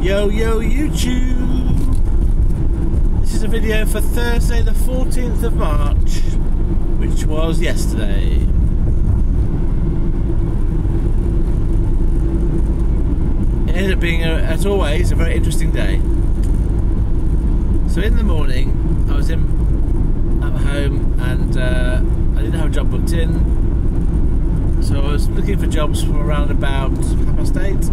Yo YouTube! This is a video for Thursday the 14th of March, which was yesterday. It ended up being, as always, a very interesting day. So in the morning, I was at home and I didn't have a job booked in, so I was looking for jobs from around about 8:30.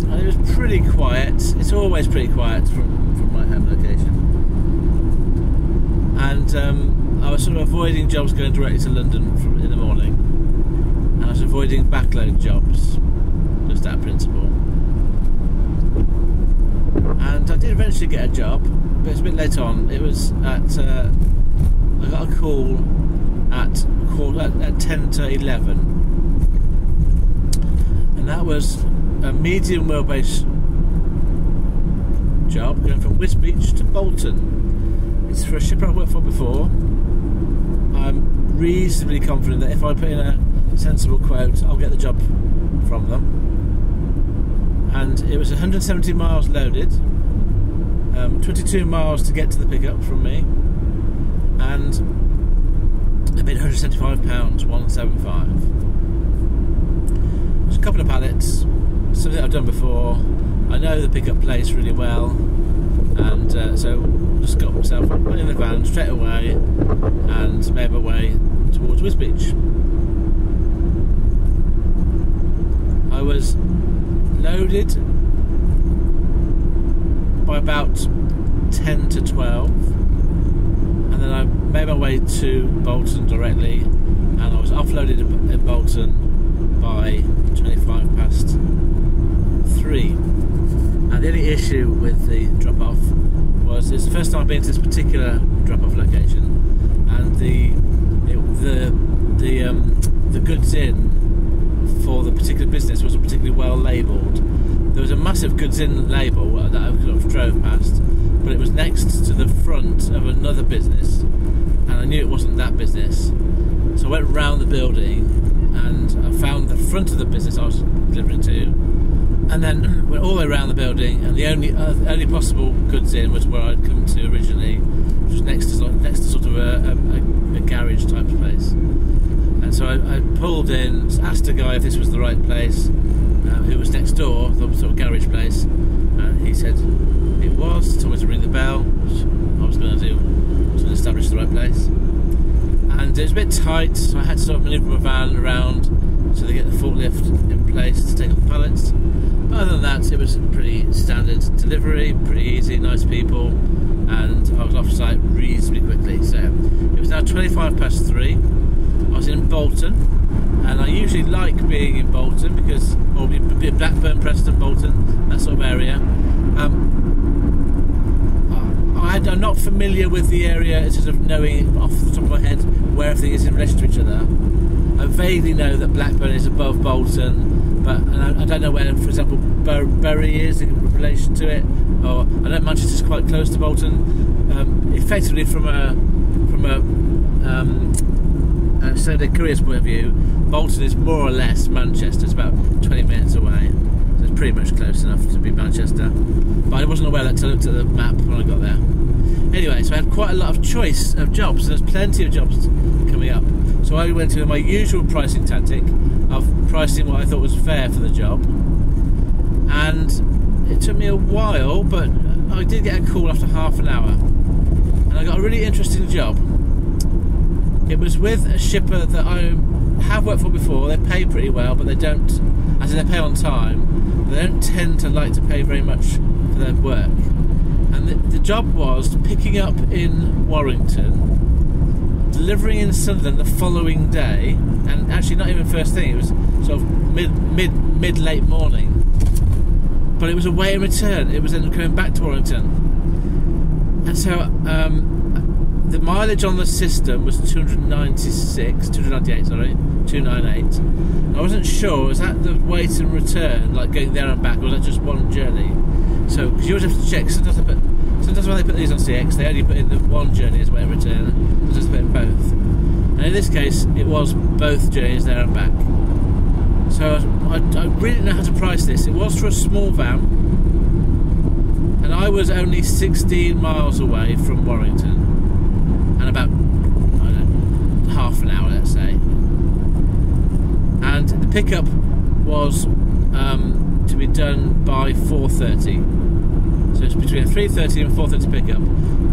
And it was pretty quiet. It's always pretty quiet from my home location. And I was sort of avoiding jobs going directly to London in the morning. And I was avoiding backload jobs, just that principle. And I did eventually get a job, but it's a bit late on. It was at, I got a call at 10 to 11. And that was a medium wheelbase job going from Wisbech to Bolton. It's for a shipper I've worked for before. I'm reasonably confident that if I put in a sensible quote, I'll get the job from them. And it was 170 miles loaded, 22 miles to get to the pickup from me, and I paid £175, 175. There's a couple of pallets, something I've done before. I know the pickup place really well, and so just got myself in the van straight away and made my way towards Wisbech. I was loaded by about 10 to 12, and then I made my way to Bolton directly, and I was offloaded in Bolton by 3:25. And the only issue with the drop-off was it's the first time I've been to this particular drop-off location, and the goods in for the particular business wasn't particularly well labelled. There was a massive goods in label that I sort of drove past, but it was next to the front of another business, and I knew it wasn't that business. So I went round the building and I found the front of the business I was delivering to, and then went all the way around the building, and the only possible goods in was where I'd come to originally, which was next to sort of a garage type of place. And so I pulled in, asked a guy if this was the right place, who was next door, the sort of garage place, and he said it was. Told me to ring the bell, which I was going to do to establish the right place. And it was a bit tight, so I had to sort of manoeuvre my van around so they get the forklift in place to take off the pallets. But other than that, it was a pretty standard delivery, pretty easy, nice people, and I was off site reasonably quickly. So it was now 3:25. I was in Bolton, and I usually like being in Bolton because, or Blackburn, Preston, Bolton, that sort of area. I'm not familiar with the area in terms of knowing off the top of my head where everything is in relation to each other. I vaguely know that Blackburn is above Bolton, but I don't know where, for example, Bury is in relation to it, or I know Manchester's quite close to Bolton. Effectively, from a so the careers point of view, Bolton is more or less Manchester. It's about 20 minutes away, so it's pretty much close enough to be Manchester. But I wasn't aware that until I looked at the map when I got there. Anyway, so I had quite a lot of choice of jobs. There's plenty of jobs coming up. So I went to my usual pricing tactic of pricing what I thought was fair for the job. And it took me a while, but I did get a call after half an hour. And I got a really interesting job. It was with a shipper that I have worked for before. They pay pretty well, but they don't, as in they pay on time, but they don't tend to like to pay very much for their work. And the job was picking up in Warrington, delivering in Sunderland the following day, and actually not even first thing, it was sort of mid-late morning. But it was a way in return. It was then coming back to Warrington. And so the mileage on the system was 298. I wasn't sure, was that the weight and return, like going there and back, or was that just one journey? So, because you always have to check, sometimes when they put these on CX, they only put in the one journey as weight and return, sometimes they put in both. And in this case, it was both journeys there and back. So I really didn't know how to price this. It was for a small van, and I was only 16 miles away from Warrington, and about, I don't know, half an hour, let's say. And the pickup was to be done by 4:30. So it's between 3:30 and 4:30 pickup.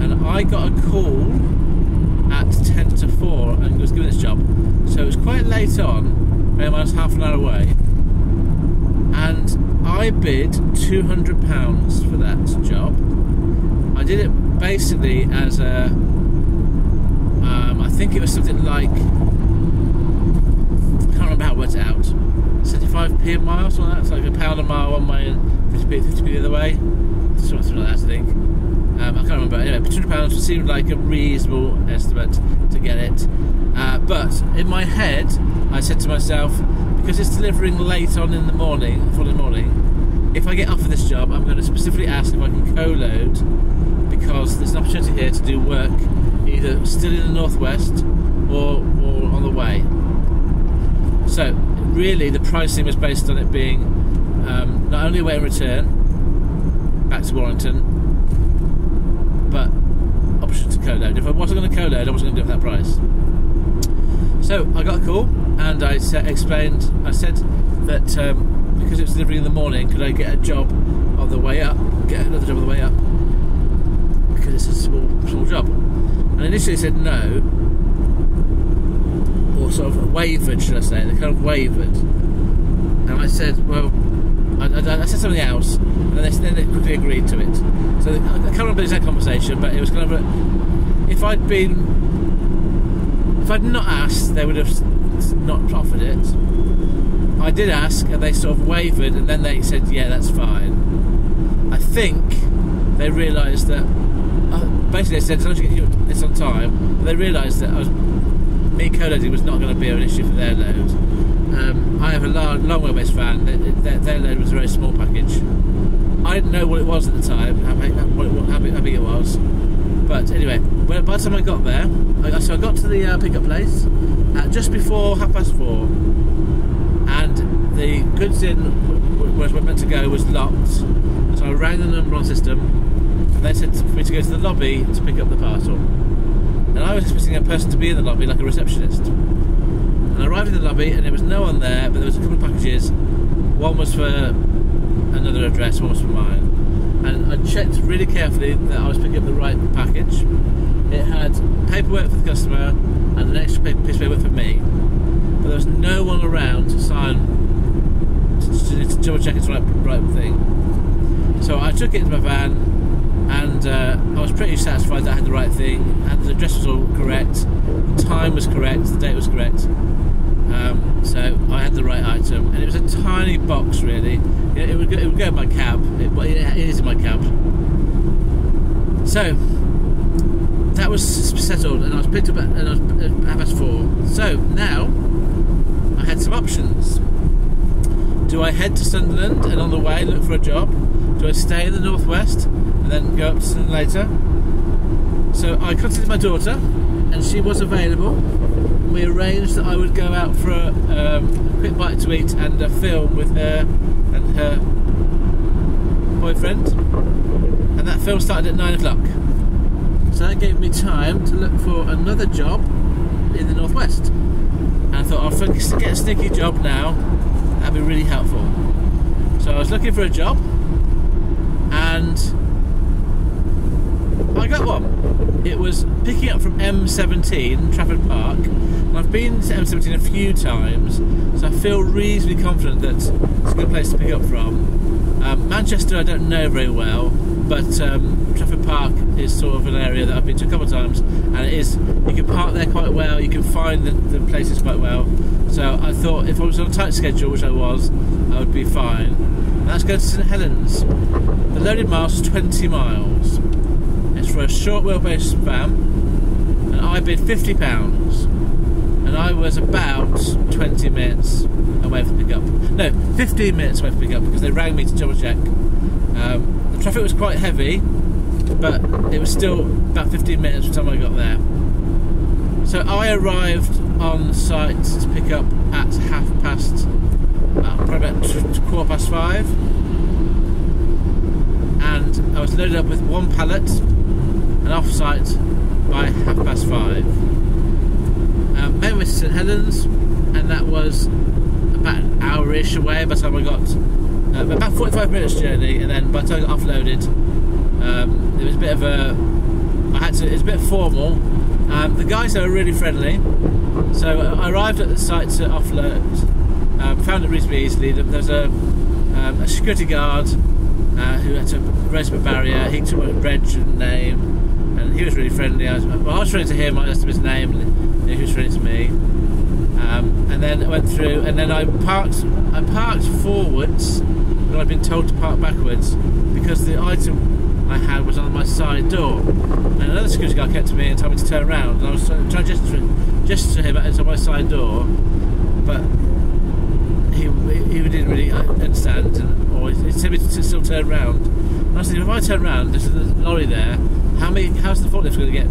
And I got a call at 10 to 4 and was given this job. So it was quite late on, maybe almost half an hour away. And I bid £200 for that job. I did it basically as a, I think it was something like, I can't remember how it worked out, 75p a mile, something like that. It's like £1 a mile one way and 50p the other way. Something like that, I think. I can't remember. Anyway, £200 seemed like a reasonable estimate to get it. But in my head, I said to myself, because it's delivering late on in the morning, the following morning, if I get offered this job, I'm going to specifically ask if I can co-load, because there's an opportunity here to do work either still in the northwest or on the way. So really, the pricing was based on it being not only away and return back to Warrington, but option to co-load. If I wasn't going to co-load, I wasn't going to do it for that price. So I got a call and I said that because it was delivery in the morning, could I get a job on the way up, get another job on the way up, because it's a small job. And initially they said no, or sort of wavered, should I say. They kind of wavered. And I said, well, I said something else, and then they quickly agreed to it. So I can't remember the exact conversation, but it was kind of if I'd not asked, they would have not offered it. I did ask, and they sort of wavered, and then they said, yeah, that's fine. I think they realised that, basically they said, as long as you get this on time, but they realised that me co-loading was not going to be an issue for their load. I have a long wheelbase van. Their load was a very small package. I didn't know what it was at the time, how big it was. But anyway, by the time I got there, I got to the pickup place at just before 4:30, and the goods in where I was meant to go was locked. So I rang the number on the system, and they said for me to go to the lobby to pick up the parcel. And I was expecting a person to be in the lobby, like a receptionist. And I arrived in the lobby, and there was no one there, but there was a couple of packages. One was for another address, one was for mine. And I checked really carefully that I was picking up the right package. It had paperwork for the customer and an extra piece of paperwork for me. But there was no one around to sign, to double check it's the right thing. So I took it into my van, and I was pretty satisfied that I had the right thing, and the address was all correct, the time was correct, the date was correct. So I had the right item, and it was a tiny box really. It would go in my cab. It is in my cab. So that was settled, and I was picked up at 4:30. So now I had some options. Do I head to Sunderland and on the way look for a job? Do I stay in the northwest and then go up to Sunderland later? So I contacted my daughter, and she was available. We arranged that I would go out for a quick bite to eat and a film with her and her boyfriend, and that film started at 9 o'clock. So that gave me time to look for another job in the northwest. And I thought, I'll get a sneaky job now, that'd be really helpful. So I was looking for a job, and I got one. It was picking up from M17, Trafford Park, and I've been to M17 a few times, so I feel reasonably confident that it's a good place to pick up from. Manchester I don't know very well, but Trafford Park is sort of an area that I've been to a couple of times, and it is, you can park there quite well, you can find the places quite well. So I thought if I was on a tight schedule, which I was, I would be fine. And let's go to St Helens. The loaded miles was 20 miles. It's for a short wheelbase van, and I bid £50, and I was about 20 minutes away from pickup. No, 15 minutes away from pickup, because they rang me to double check. The traffic was quite heavy, but it was still about 15 minutes by the time I got there. So I arrived on site to pick up at probably about 5:15, and I was loaded up with one pallet and off site by 5:30. Made my way to St Helens, and that was about an hour-ish away by the time I got about 45 minutes journey, and then by the time I got offloaded, it was a bit of a it's a bit formal. The guys there were really friendly, so I arrived at the site to offload, found it reasonably easily. There was a security guard who had to raise up a barrier. He took my reg and name, and he was really friendly. I was friendly to him, I asked him his name, and he was friendly to me. And then I went through, and then I parked forwards, but I'd been told to park backwards because the item I had was on my side door, and another security guard kept to me and told me to turn around, and I was trying to gesture to him it's on my side door, but he didn't really understand, or he told me to still turn around. And I was thinking, if I turn around, there's a lorry there, how's the forklift going to get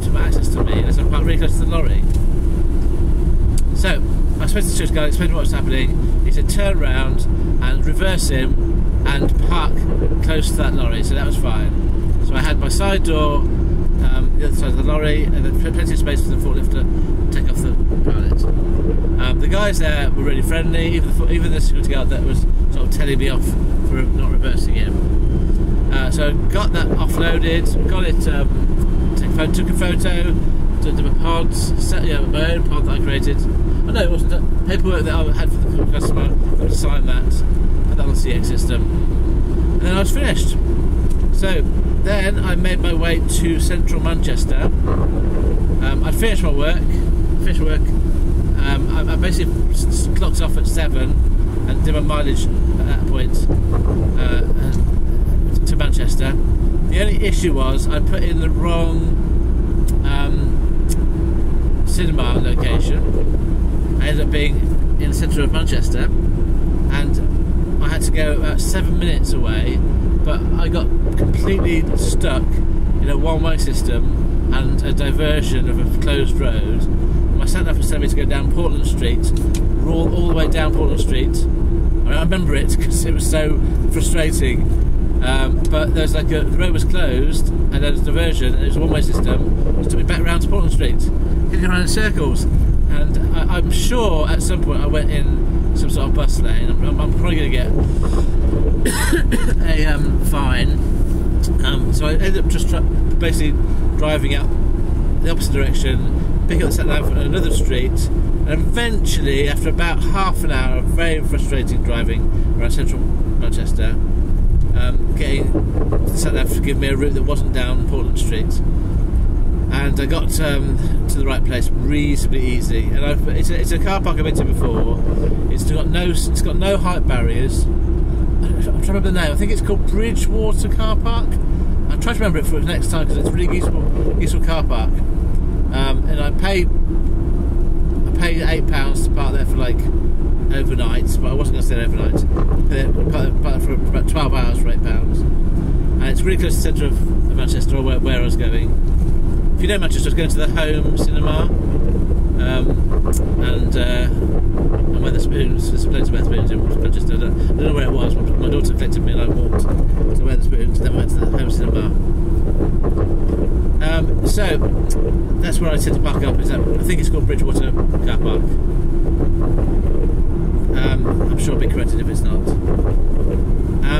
some access to me unless I park really close to the lorry? So I spoke to the security guard, explained what was happening. He said turn around and reverse him and park close to that lorry, so that was fine. So I had my side door, the other side of the lorry, and then plenty of space for the forklift to take off the pallet. The guys there were really friendly, even the security guard that was sort of telling me off for not reversing him. So got that offloaded, got it, took a photo, did my pods, my own pod that I created. Oh no, it wasn't paperwork that I had for the customer. I had to sign that, put that on the CX system, and then I was finished. So then I made my way to central Manchester. I'd finished my work. I basically clocked off at 7 and did my mileage at that point to Manchester. The only issue was I put in the wrong cinema location. I ended up being in the centre of Manchester, and I had to go about 7 minutes away, but I got completely stuck in a one-way system and a diversion of a closed road. My sat-nav was telling me to go down Portland Street, all the way down Portland Street. I remember it because it was so frustrating. But there's like the road was closed, and there was a diversion, and it was a one-way system. It took me back round to Portland Street, going around in circles. And I'm sure at some point I went in some sort of bus lane. I'm probably going to get a fine. So I ended up just basically driving out the opposite direction, picking up the sat-nav on another street, and eventually, after about half an hour of very frustrating driving around central Manchester, getting the sat-nav to give me a route that wasn't down Portland Street. And I got to the right place reasonably easy. And it's a car park I've been to before. It's got no height barriers. I'm trying to remember the name. I think it's called Bridgewater Car Park. I'll try to remember it for next time because it's a really useful car park. And I paid £8 to park there for like overnight, but I wasn't going to stay there overnight. Parked for about 12 hours for £8. And it's really close to the centre of Manchester, or where I was going. If you know Manchester, I was going to the Home Cinema and Wetherspoons. There's plenty of Wetherspoons in Manchester. I don't know where it was. My daughter collected me and I walked to Wetherspoons, then went to the Home Cinema. So that's where I tend to park up. I think it's called Bridgewater Car Park. I'm sure I'll be corrected if it's not.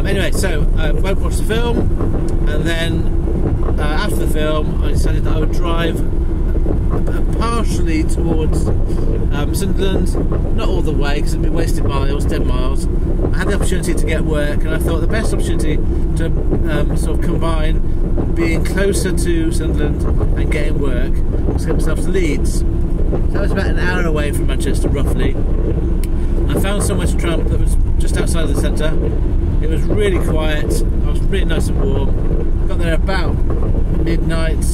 Anyway, so I went watch the film, and then after the film I decided that I would drive partially towards Sunderland, not all the way because it'd be wasted miles, 10 miles. I had the opportunity to get work, and I thought the best opportunity to sort of combine being closer to Sunderland and getting work was to get myself to Leeds. So that was about an hour away from Manchester roughly. I found somewhere to tramp that was just outside of the centre. It was really quiet, I was really nice and warm. Got there about midnight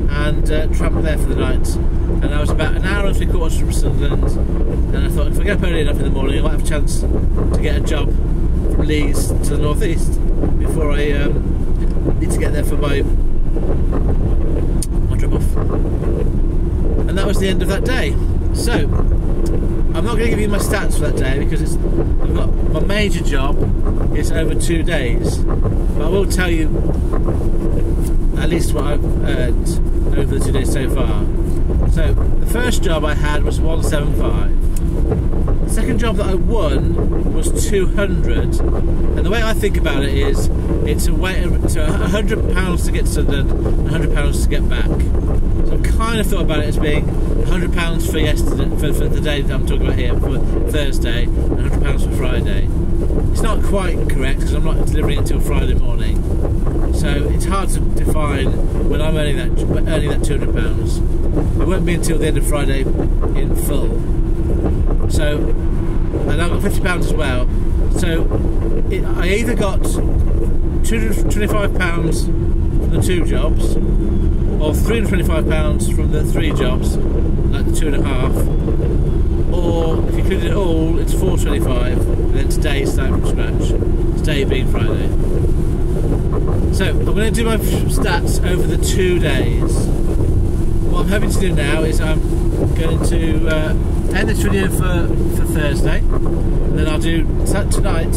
and tramped there for the night. And I was about an hour and 3/4 from Sunderland, and I thought if I get up early enough in the morning I might have a chance to get a job from Leeds to the northeast before I need to get there for my drop off. And that was the end of that day. So I'm not going to give you my stats for that day because I've got my major job is over 2 days, but I will tell you at least what I've earned over the 2 days so far. So the first job I had was 175. The second job that I won was 200, and the way I think about it is it's £100 to get to London, £100 to get back. So I've kind of thought about it as being £100 for yesterday, for the day that I'm talking about here, for Thursday, and £100 for Friday. It's not quite correct because I'm not delivering it until Friday morning, so it's hard to define when I'm earning that £200. It won't be until the end of Friday in full. So, and I've got £50 as well. So I either got £225 from the 2 jobs, or £325 from the 3 jobs, like the 2.5, or if you include it all, it's £425. And then today starting from scratch. Today being Friday. So I'm going to do my stats over the 2 days. What I'm hoping to do now is I'm going to end this video for Thursday, and then I'll do tonight,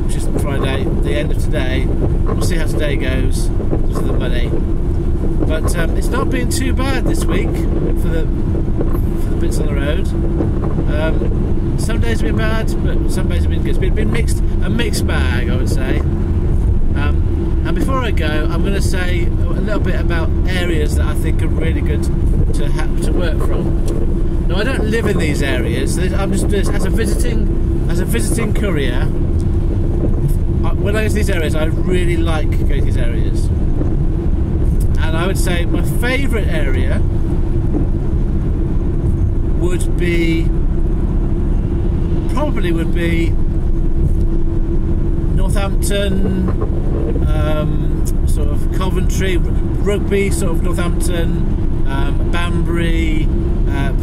which is Friday, the end of today. We'll see how today goes because of the money. But it's not been too bad this week for the bits on the road. Some days have been bad, but some days have been good. It's been a mixed bag, I would say. And before I go, I'm going to say a little bit about areas that I think are really good to work from. Now, I don't live in these areas. I'm just as a visiting courier. When I go to these areas, I really like going to these areas. And I would say my favourite area would be Northampton, sort of Coventry, Rugby, sort of Northampton, Banbury,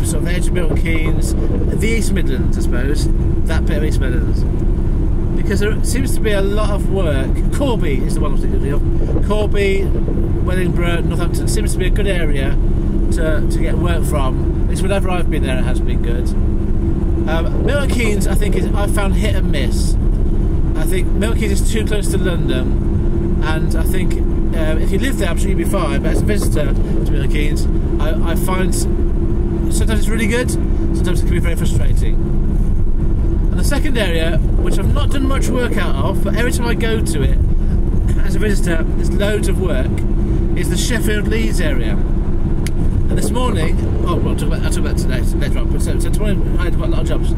sort of the edge of Milton Keynes, the East Midlands, I suppose, that bit of East Midlands. Because there seems to be a lot of work. Corby is the one I'm thinking of. Corby, Wellingborough, Northampton seems to be a good area to get work from. At least whenever I've been there, it has been good. Milton Keynes, I think, I found hit and miss. I think Milton Keynes is too close to London, and I think if you live there, I'm sure you'll be fine. But as a visitor to Milton Keynes, I find sometimes it's really good, sometimes it can be very frustrating. And the second area, which I've not done much work out of, but every time I go to it as a visitor, there's loads of work, is the Sheffield Leeds area. And this morning, I'll talk about today later on. So tomorrow I had quite a lot of jobs.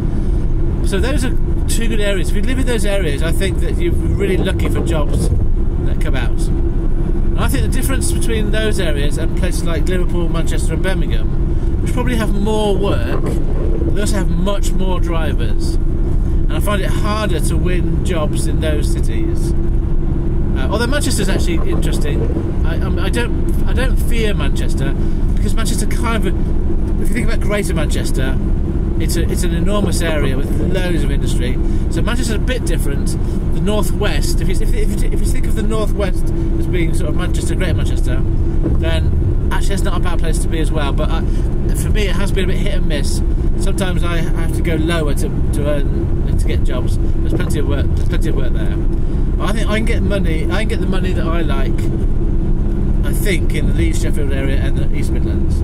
So those are 2 good areas. If you live in those areas, I think that you're really lucky for jobs that come out. And I think the difference between those areas and places like Liverpool, Manchester and Birmingham, which probably have more work, they also have much more drivers. And I find it harder to win jobs in those cities. Although Manchester's actually interesting. I don't fear Manchester, because Manchester kind of, if you think about Greater Manchester, it's an enormous area with loads of industry. So Manchester's a bit different. The northwest, if you think of the northwest as being sort of Manchester, Greater Manchester, then actually it's not a bad place to be as well. But for me, it has been a bit hit and miss. Sometimes I have to go lower to get jobs. There's plenty of work. There's plenty of work there. But I think I can get money. I can get the money that I like. I think in the Leeds, Sheffield area and the East Midlands.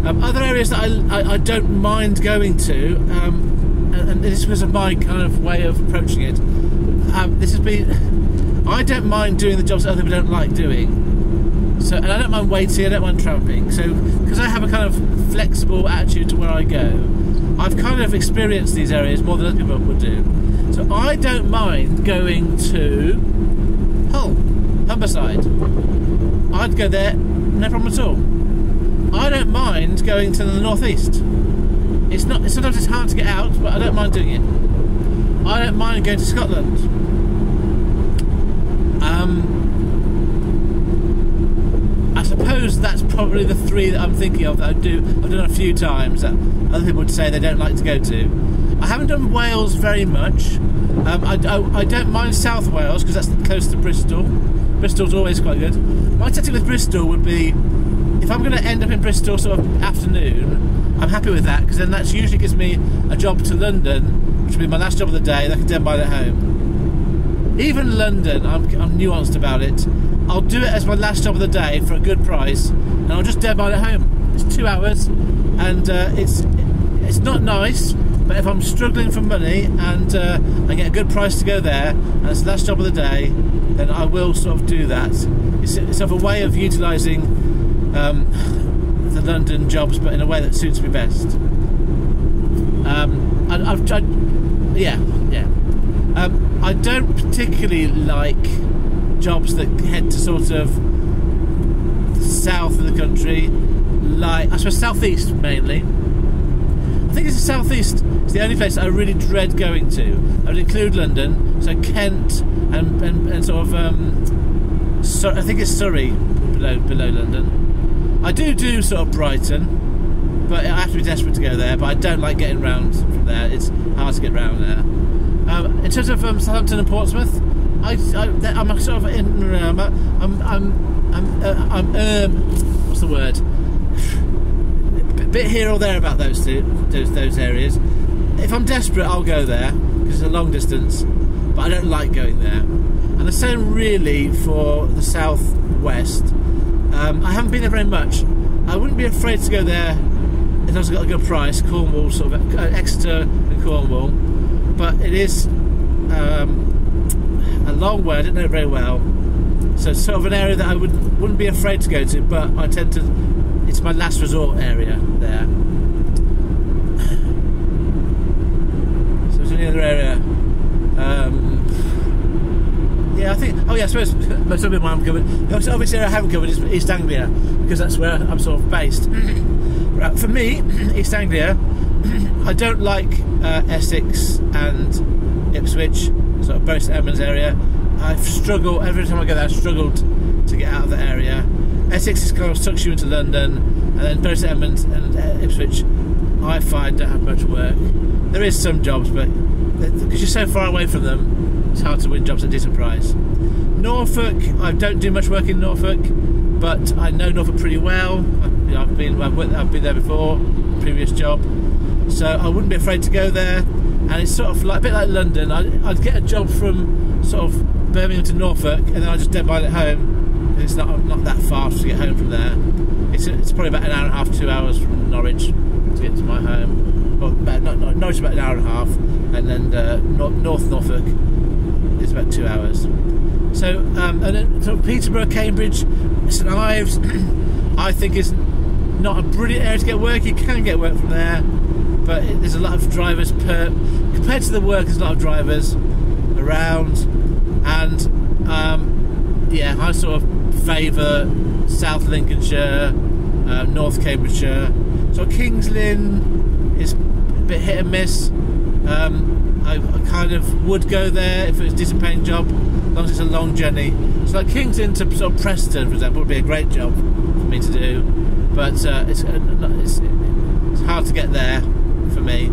Other areas that I don't mind going to, and this is because of my kind of way of approaching it. This has been. I don't mind doing the jobs that other people don't like doing. So, and I don't mind waiting. I don't mind tramping. So, because I have a kind of flexible attitude to where I go, I've kind of experienced these areas more than other people would do. So I don't mind going to Hull, Humberside. I'd go there, no problem at all. I don't mind going to the northeast. Sometimes it's hard to get out, but I don't mind doing it. I don't mind going to Scotland. I suppose that's probably the 3 that I'm thinking of that I've done a few times that other people would say they don't like to go to. I haven't done Wales very much. I don't mind South Wales because that's close to Bristol. Bristol's always quite good. My tactic with Bristol would be, if I'm going to end up in Bristol sort of afternoon, I'm happy with that, because then that usually gives me a job to London, which will be my last job of the day, and I can then buy it home. Even London, I'm nuanced about it. I'll do it as my last job of the day for a good price, and I'll just dead bite at home. It's 2 hours, and it's not nice, but if I'm struggling for money and I get a good price to go there, and it's the last job of the day, then I will sort of do that. It's sort of a way of utilising the London jobs, but in a way that suits me best. I've tried, yeah. I don't particularly like jobs that head to sort of the south of the country, like I suppose southeast mainly. I think it's the southeast. It's the only place that I really dread going to. I would include London, so Kent and sort of I think it's Surrey below London. I do sort of Brighton, but I have to be desperate to go there. But I don't like getting round from there. It's hard to get round there. In terms of Southampton and Portsmouth, I'm sort of what's the word? A bit here or there about those areas. If I'm desperate, I'll go there because it's a long distance, but I don't like going there. And the same really for the southwest. I haven't been there very much. I wouldn't be afraid to go there if I've got a good price. Cornwall, sort of Exeter and Cornwall, but it is a long way. I don't know it very well, so it's sort of an area that I wouldn't be afraid to go to, but I tend to. It's my last resort area there. So there's any other area? Yeah, I think. Oh yeah, I suppose most of it I'm covered. The obvious area I haven't covered is East Anglia, because that's where I'm sort of based. Right, for me, East Anglia, I don't like Essex and Ipswich, sort of Bury St Edmunds area. I struggle every time I go there. I've struggled to get out of the area. Essex is kind of sucks you into London, and then Bury St Edmunds and Ipswich, I find don't have much work. There is some jobs, but because you're so far away from them, it's hard to win jobs at a decent price. Norfolk, I don't do much work in Norfolk, but I know Norfolk pretty well. I've been there before, previous job, so I wouldn't be afraid to go there. And it's sort of like a bit like London. I'd get a job from sort of Birmingham to Norfolk, and then I just dead bite at home. It's not that far to get home from there. It's probably about an hour and a half, 2 hours from Norwich to get to my home. Well, Norwich is about an hour and a half, and then North Norfolk is about 2 hours. So and then sort of Peterborough, Cambridge, St Ives, I think is not a brilliant area to get work. You can get work from there, but there's a lot of drivers compared to the work. There's a lot of drivers around, and yeah, I sort of favour South Lincolnshire, North Cambridgeshire. So Kings Lynn is a bit hit and miss. I kind of would go there if it was a decent paying job, as long as it's a long journey. So like Kings Lynn to sort of Preston, for example, would be a great job for me to do, but it's hard to get there for me.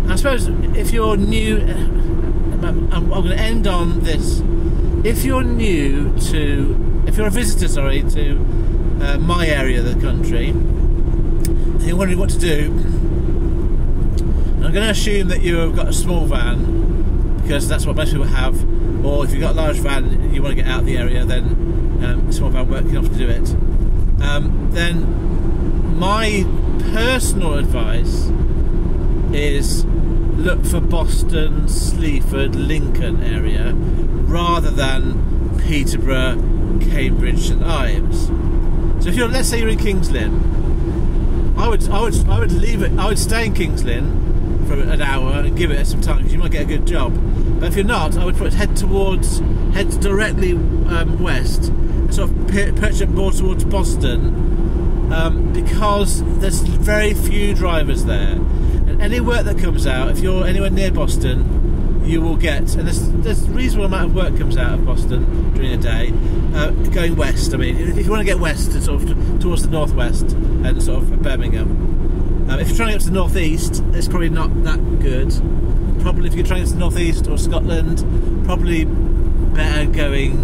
I suppose if you're new, I'm going to end on this. If you're a visitor, to my area of the country, and you're wondering what to do, I'm going to assume that you've got a small van, because that's what most people have, or if you've got a large van and you want to get out of the area, then a small van won't be enough to do it. Then my personal advice is look for Boston, Sleaford, Lincoln area rather than Peterborough, Cambridge and Ives. So if let's say you're in Kings Lynn, I would leave it. I would stay in Kings Lynn for an hour and give it some time, because you might get a good job. But if you're not, I would head directly west, and sort of perch up more towards Boston, because there's very few drivers there. And any work that comes out, if you're anywhere near Boston, you will get, and there's a reasonable amount of work comes out of Boston during the day, going west. I mean, if you want to get west, to sort of towards the northwest and sort of Birmingham. If you're trying to get to the northeast, it's probably not that good. Probably if you're trying to get to the northeast or Scotland, probably better going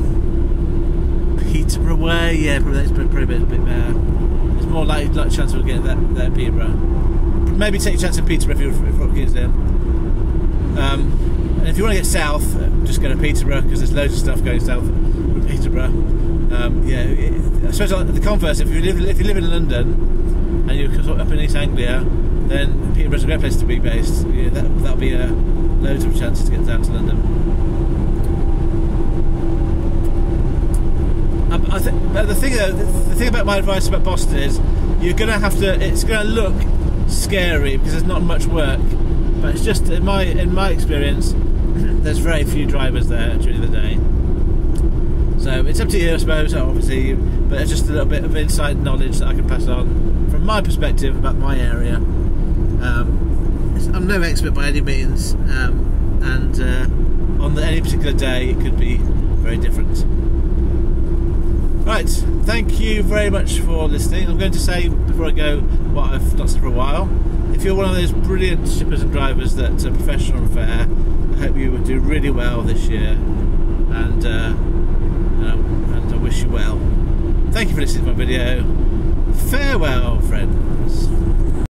Peterborough way, yeah, probably that's probably a bit better. There's more likely chance of getting there at Peterborough. Maybe take a chance in Peterborough if you're from Kingston. And if you want to get south, just go to Peterborough, because there's loads of stuff going south from Peterborough. I suppose the converse, if you live in London and you're sort of up in East Anglia, then Peterborough's a great place to be based. Yeah, that'll be loads of chances to get down to London. I think the thing about my advice about Boston is you're going to have to. It's going to look scary because there's not much work, but it's just in my experience, there's very few drivers there during the day. So it's up to you, I suppose, obviously, but it's just a little bit of inside knowledge that I can pass on from my perspective about my area. I'm no expert by any means, and on any particular day it could be very different. Right, thank you very much for listening. I'm going to say before I go what I've not said for a while. If you're one of those brilliant shippers and drivers that are professional and fair, I hope you will do really well this year, and I wish you well. Thank you for listening to my video. Farewell, friends.